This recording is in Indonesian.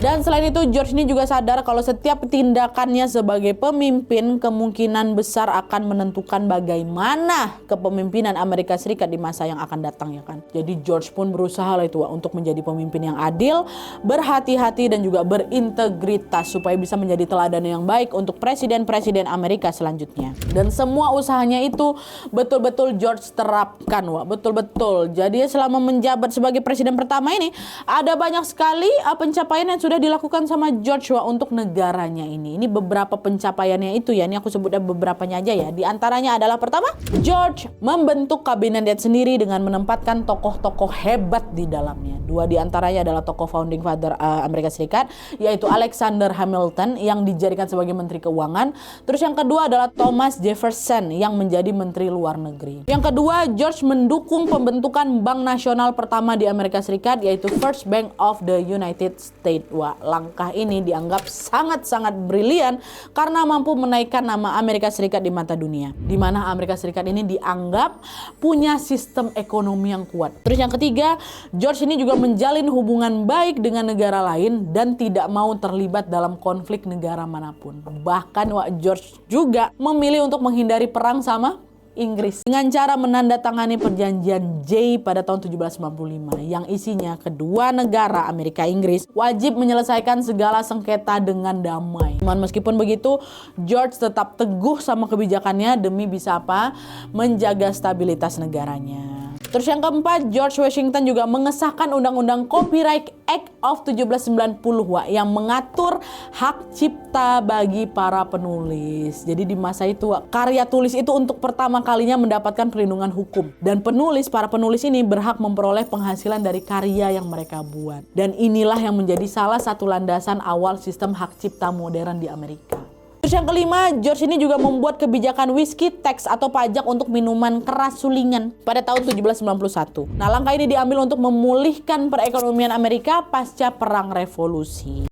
Dan selain itu George ini juga sadar kalau setiap tindakannya sebagai pemimpin kemungkinan besar akan menentukan bagaimana kepemimpinan Amerika Serikat di masa yang akan datang, ya kan. Jadi George pun berusaha lah itu untuk menjadi pemimpin yang adil, berhati-hati dan juga berintegritas supaya bisa menjadi teladan yang baik untuk presiden-presiden Amerika selanjutnya. Dan semua usahanya itu betul-betul George terapkan, betul-betul. Jadi selama menjabat sebagai presiden pertama ini ada banyak sekali pencapaian yang sudah dilakukan sama George untuk negaranya ini. Ini beberapa pencapaiannya itu ya. Ini aku sebutnya beberapanya aja ya. Di antaranya adalah pertama, George membentuk kabinet sendiri dengan menempatkan tokoh-tokoh hebat di dalamnya. Dua di antaranya adalah tokoh founding father Amerika Serikat, yaitu Alexander Hamilton yang dijadikan sebagai Menteri Keuangan. Terus yang kedua adalah Thomas Jefferson yang menjadi Menteri Luar Negeri. Yang kedua, George mendukung pembentukan Bank Nasional pertama di Amerika Serikat, yaitu First Bank of the United States. Langkah ini dianggap sangat-sangat brilian karena mampu menaikkan nama Amerika Serikat di mata dunia, di mana Amerika Serikat ini dianggap punya sistem ekonomi yang kuat. Terus yang ketiga, George ini juga menjalin hubungan baik dengan negara lain dan tidak mau terlibat dalam konflik negara manapun. Bahkan George juga memilih untuk menghindari perang sama Inggris dengan cara menandatangani perjanjian Jay pada tahun 1795 yang isinya kedua negara Amerika Inggris wajib menyelesaikan segala sengketa dengan damai. Meskipun begitu, George tetap teguh sama kebijakannya demi bisa menjaga stabilitas negaranya. Terus yang keempat, George Washington juga mengesahkan Undang-Undang Copyright Act of 1790 yang mengatur hak cipta bagi para penulis. Jadi di masa itu karya tulis itu untuk pertama kalinya mendapatkan perlindungan hukum. Dan para penulis ini berhak memperoleh penghasilan dari karya yang mereka buat. Dan inilah yang menjadi salah satu landasan awal sistem hak cipta modern di Amerika. Terus yang kelima, George ini juga membuat kebijakan whiskey tax atau pajak untuk minuman keras sulingan pada tahun 1791. Nah, langkah ini diambil untuk memulihkan perekonomian Amerika pasca Perang Revolusi.